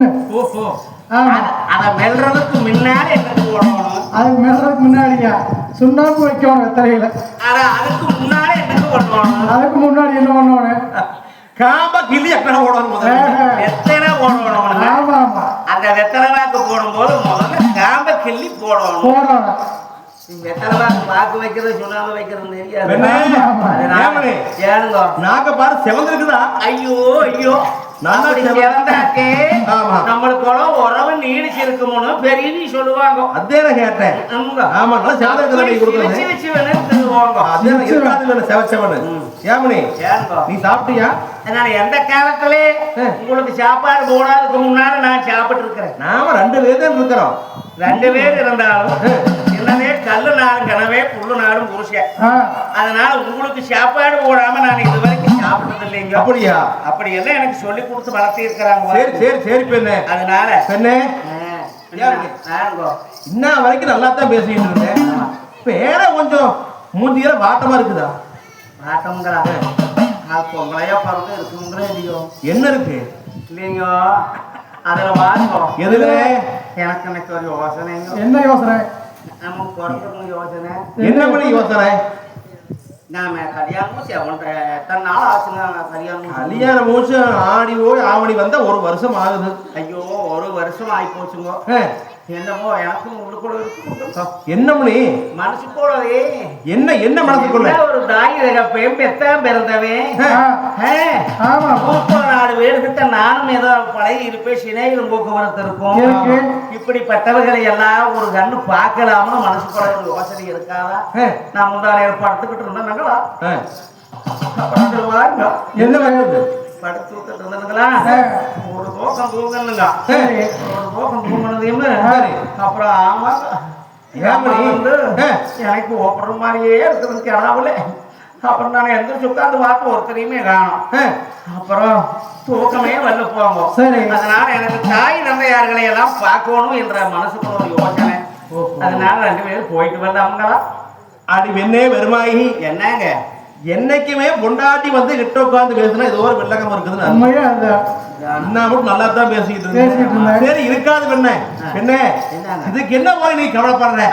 ஓஹோ அத மெல்றதுக்கு முன்னாடி என்ன போடணும்? அதுக்கு மெல்றதுக்கு முன்னாடியா சுண்ணாம்பு வைக்கணும் வெத்தலையில. அதுக்கு முன்னாடி என்ன பண்ணணும்? அதுக்கு முன்னாடி என்ன பண்ணணும்? காம்ப கிள்ளி எத்தனை போடணும்? எத்தனை போடணும்? ஆமா ஆமா. அந்த வெத்தலை வாக்கு போடும்போது முதல்ல காம்ப கிள்ளி போடணும். வெத்தலை வாக்கு வாக்கு வைக்கிறது சுண்ணாம்பு வைக்கிறது தெரியாது. ஏனுங்க நாக்க பாரு செவந்திருக்குதா? ஐயோ ஐயோ நம்மளுக்கு உறவு நீடிச்சு இருக்குமோன்னு பெரிய சொல்லுவாங்க. அதே கேட்டேன். ஆமா நீ சாப்பிட்டியா? எந்த காலத்துல உங்களுக்கு சாப்பாடு போடாதுக்கு முன்னால நான் சாப்பிட்டு இருக்கிறேன். நாம 2 பேர் தான் இருக்கிறோம். 2 பேர் இருந்தாலும் என்னவே கல்லு நாளும் கனவே புல்லு நாளும் புருஷன். அதனால உங்களுக்கு சாப்பாடு போடாம நான் இது வரைக்கும் சாப்பிட்டது இல்லைங்க. அப்படியா? அப்படி எல்லாம் எனக்கு சொல்லி கொடுத்து வளர்த்தி இருக்கிறாங்க. சரி சரி சரி பெண்ணே. அதனால பெண்ணே இன்ன வரைக்கும் நல்லா தான் பேசிட்டு இருந்தேன். வேற கொஞ்சம் மூஞ்சியில வாட்டமா இருக்குதா? வாட்டம்ங்கிறா பொங்கலையா பறந்து இருக்குங்கிற இல்லையோ? என்ன இருக்கு இல்லைங்க அதுல வாங்க. எதுல? எனக்கு ஒரு யோசனை. என்ன யோசனை? நம்ம பிறந்த யோசனை. என்ன பண்ணி யோசனை? நாம கல்யாணம் எத்தனை நாள் ஆச்சுங்க? கல்யாணம் மூச்சு ஆடி போய் ஆவணி வந்தா 1 வருஷம் ஆகுது. ஐயோ 1 வருஷம் ஆகி போச்சுங்க. என்னமோ எனக்கும் உள்ளுக்குள்ள இருக்கு. என்ன மணி மனசுக்குள்ளே என்ன என்ன மனசுக்குள்ள ஒரு தாய் பெத்தான் பிறந்தவன். ஆமா 4 பேர்கிட்ட நானும் ஏதோ பழகி இருப்பேன். சினையிலும் போக்குவரத்து இருக்கும். இப்படிப்பட்டவர்களை எல்லாம் ஒரு கண்ணு பார்க்கலாம்னு மனசுக்குள்ள ஒரு யோசனை இருக்காதா? நான் முந்தான ஏற்பாடுத்துக்கிட்டு இருந்தேன்னாங்களா? என்ன வேணுது? படுத்து இருந்ததுங்களா ஒரு தோக்கம் தூங்கணுங்க. ஒரு தோக்கம் தூங்கினதையும் அப்புறம் ஆமா வந்து எனக்கு ஓப்படுற மாதிரியே இருக்கிறது கிடாவுல. அப்புறம் நான் எந்திரிச்சு உட்காந்து பார்க்க ஒருத்தரையுமே காணும். அப்புறம் தூக்கமே வரல போங்க. அதனால எனக்கு தாய் தந்தையார்களை எல்லாம் பார்க்கணும் என்ற மனசுக்கு ஒரு யோசனை. அதனால 2 பேரும் போயிட்டு வரல. அவங்களா அடி வெண்ணே வருமாயி என்னங்க என்னைக்குமே பொண்டாட்டி வந்து கிட்ட உட்காந்து பேசினா ஏதோ ஒரு வில்லகம் இருக்குதுன்னு மட்டும் நல்லா தான் பேசிக்கிட்டு இருந்தேன். சரி இருக்காது பெண்ணே. என்ன இதுக்கு என்ன போய் நீ கவலைப்படுற?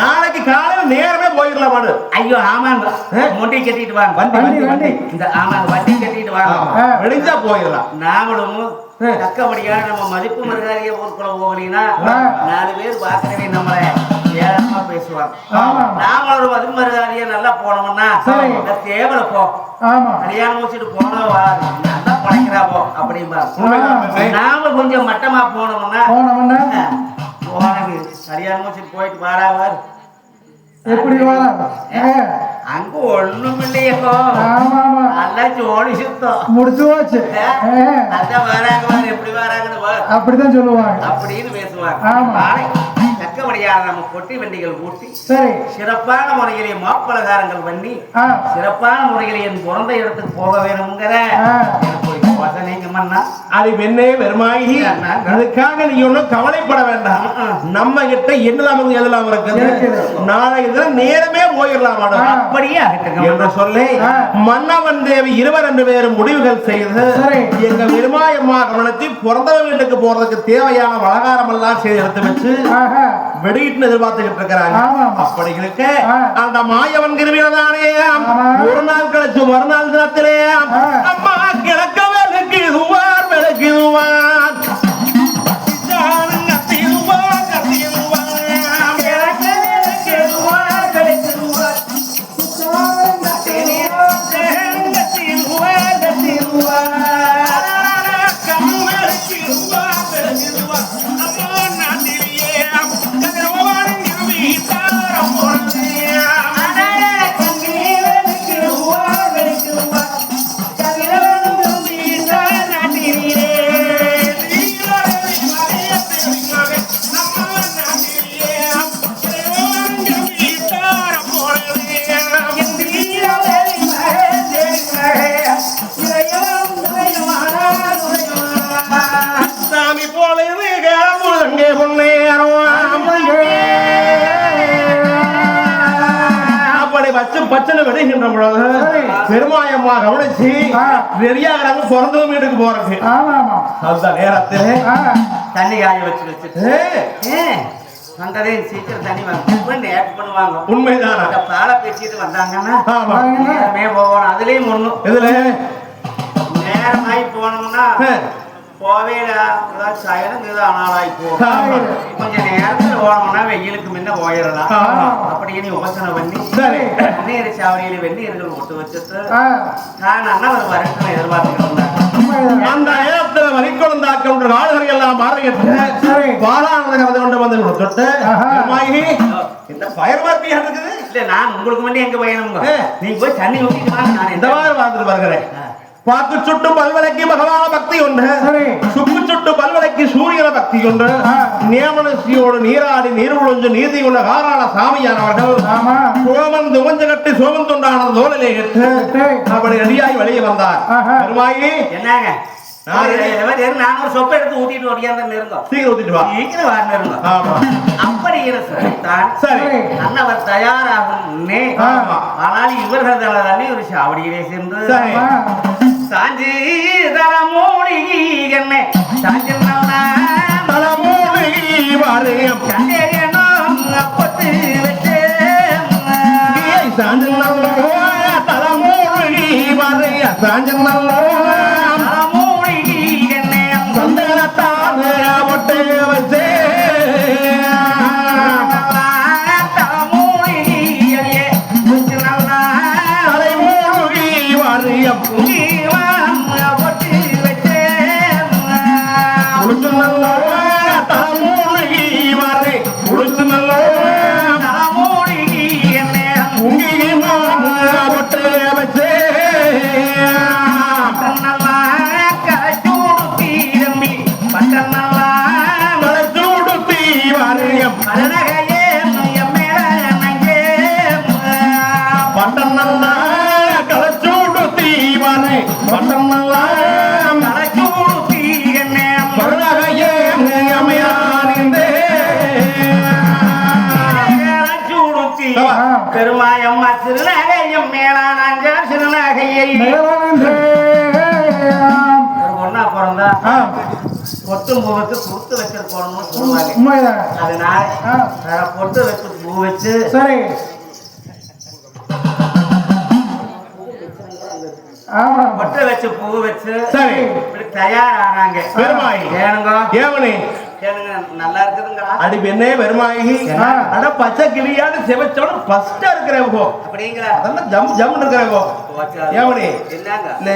நாளைக்கு காலையில நேரமே போயிடலாம். மாடு ஐயோ ஆமாங்க முண்டி கட்டிட்டு வாங்க. வண்டி வண்டி இந்த ஆமாங்க வண்டி கட்டிட்டு வாங்க. வெளிஞ்சா போயிடலாம். நாமளும் தக்கபடியா நம்ம மதிப்பு மரியாதைய ஊருக்குள்ள போகலீங்கன்னா 4 பேர் பார்க்கறவே நம்மள ஏழமா பேசுவாங்க. நாம ஒரு மதிப்பு மரியாதைய நல்லா போனோம்னா தேவல போ கல்யாணம் முடிச்சுட்டு போனவா நல்லா பழைக்கிறாப்போ அப்படின்பா. நாம கொஞ்சம் மட்டமா போனோம்னா கல்யாணம் முடிச்சுட்டு போயிட்டு வாராவார் எப்படி அங்க ஒண்ணும் இல்லையோ நல்லா ஜோடி சுத்தம் முடிச்சு போச்சு. அதான் வராங்க எப்படி வராங்கன்னு அப்படிதான் சொல்லுவாங்க அப்படின்னு பேசுவாங்க. தக்கபடியாக நம்ம கொட்டி வண்டிகள் ஊட்டி சிறப்பான முறையிலே மாப்பலகாரங்கள் பண்ணி சிறப்பான முறையிலே என் பிறந்த இடத்துக்கு போக வேணுங்கிற அது வெண்ணே பெருமாயி. அதுக்காக நீ ஒன்னும் கவலைப்பட வேண்டாம். நம்ம கிட்ட என்னலாம் எதெல்லாம் இருக்குது நாளைக்கு நேரமே போயிடலாம். அப்படியே என்று சொல்லி மன்னவன் தேவி 22 பேரும் முடிவுகள் செய்து எங்க பெருமாயம்மா கவனத்தை பிறந்த வீட்டுக்கு போறதுக்கு தேவையான வழகாரம் எல்லாம் செய்து எடுத்து வச்சு வெடிட்டு எதிர்பார்த்துக்கிட்டு இருக்கிறாங்க. அப்படி இருக்க அந்த மாயவன் கிருமியில்தானே ஒரு நாள் கழிச்சு மறுநாள் தினத்திலே அம்மா கிழக்கவே விளக்கிடுவார் விளக்கிடுவார் பச்சனை விடுகின்ற பொழுது பெருமாயம்மா கவனிச்சு ரெடியாகிறாங்க பிறந்தவங்க வீட்டுக்கு போறதுக்கு. அதுதான் நேரத்தில் தண்ணி காய வச்சுட்டு வந்ததே சீக்கிரம் தண்ணி வாங்க நேற்று பண்ணுவாங்க. உண்மைதானா? பாலை பேசிட்டு வந்தாங்கன்னா ஆமா நேரமே போகணும். அதுலயும் ஒண்ணும் இதுல நேரமாயி போனோம்னா போவேல சாயனம் ஆனாலாய் போகும். கொஞ்சம் நேரத்துல போனோம்னா வெயிலுக்கு முன்ன போயிடலாம். அப்படின்னு யோசனை பண்ணி வெந்நீர் சாவடியில வெந்நீர்கள் ஒட்டு வச்சுட்டு நான் அண்ணன் வரட்டும் எதிர்பார்த்துக்கிட்டு இருந்தாங்க. அந்த நேரத்துல வரிக்குழந்தாக்கம் நாடுகள் எல்லாம் மாறிட்டு பாராளுமன்ற கொண்டு வந்து கொடுத்துட்டு இந்த பயர் வார்த்தையா இருக்குது. இல்ல நான் உங்களுக்கு மட்டும் எங்க பயணம் நீங்க போய் தண்ணி ஊத்திட்டு நான் இந்த மாதிரி வாழ்ந்துட்டு வருகிறேன். பாக்கு சுட்டு பல்வலைக்கு பகவான பக்தி உண்டு, சுக்கு சுட்டு பல்வலைக்கு சூரியன பக்தி உண்டு. நியமனசியோடு நீராடி நீர் உழைஞ்சு நீதி உள்ள காராள சாமியானவர்கள் சோமன் துவஞ்ச கட்டி சோமன் துண்டான தோளிலே கட்டு அப்படி ரெடியாகி வெளியே வந்தார். பெருமாயி என்னங்க நான் ஒரு சொப்பை எடுத்து ஊத்திட்டு ஓடியாந்து இருந்தோம். சீக்கிரம் ஊத்திட்டு வா, சீக்கிரம் வாங்க இருந்தோம். ஆமா அப்படி சொல்லித்தான் சரி அண்ணவர் தயாராகும். ஆனால் இவர்கள் தண்ணி ஒரு சாவடியிலே சென்று சாஞ்சி தலமூடி என்னை சாஞ்சி தலமூடி வாரியம் அப்பத்து வச்சு சாஞ்சு தலமூடி வாரிய சாஞ்சு தலமூடி என்னை சந்தனத்தான ஒட்டு வச்சே தலமூடி தலைமூடி வாரியம் பெருமாயம்மா சிறுநகையும் மேலானாங்க சிறுநகையை ஒன்னா பிறந்தா பொட்டு பூவுக்கு கொடுத்து வச்சிருக்கணும்னு சொல்லுவாங்க. அதனால பொட்டு வச்சு பூ வச்சு சரி பொட்டு வச்சு பூ வச்சு சரி இப்படி தயாரானாங்க. பெருமாயி ஏனுங்க ஏவனே கேளுங்க நல்லா இருக்குதுங்களா? அடி பெண்ணே பெருமாயி அட பச்சை கிளியாடு செவச்சோட ஃபர்ஸ்டா இருக்கிறவோ அப்படிங்களா? அதெல்லாம் ஜம் ஜம் இருக்கிறவோ ஏவனே என்னங்க இல்ல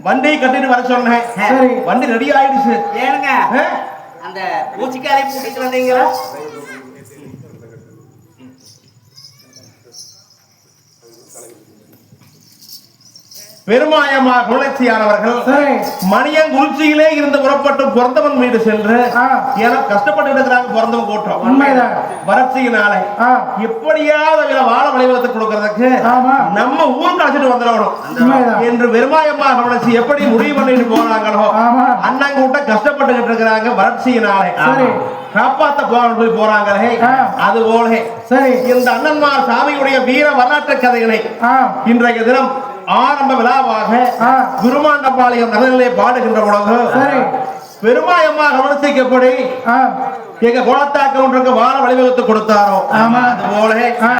வண்டி கட்டிட்டு வர சொன்னேன். சரி வண்டி ரெடி ஆயிடுச்சு. ஏனுங்க அந்த பூச்சிக்காலை கூட்டிட்டு வந்தீங்களா? பெருமாயமா குணலட்சியானவர்கள் மணியங்குறிச்சியிலே இருந்து புறப்பட்டு பிறந்தவன் வீடு சென்று ஏன்னா கஷ்டப்பட்டு இருக்கிறாங்க. பிறந்தவன் கூட்டம் உண்மைதான். வறட்சியினால எப்படியாவது வாழ வழிவகுத்து கொடுக்கறதுக்கு நம்ம ஊருக்கு அழைச்சிட்டு வந்துடணும் என்று பெருமாயம்மா குணலட்சி எப்படி முடிவு பண்ணிட்டு போறாங்களோ அண்ணன் கூட்ட கஷ்டப்பட்டுக்கிட்டு இருக்கிறாங்க. வறட்சியினாலே காப்பாத்த போய் போறாங்களே அது போல இந்த அண்ணன்மார் சாமியுடைய வீர வரலாற்று கதைகளை இன்றைய தினம் ஆரம்ப விழாவாக குருமாண்டபாளையம் நகரிலே பாடுகின்ற பொழுது பெருமாயம்மா கவனிக்கப்படி எங்க குளத்தாக்க ஒன்றுக்கு வாழ வழிவகுத்து கொடுத்தாரோ அது போல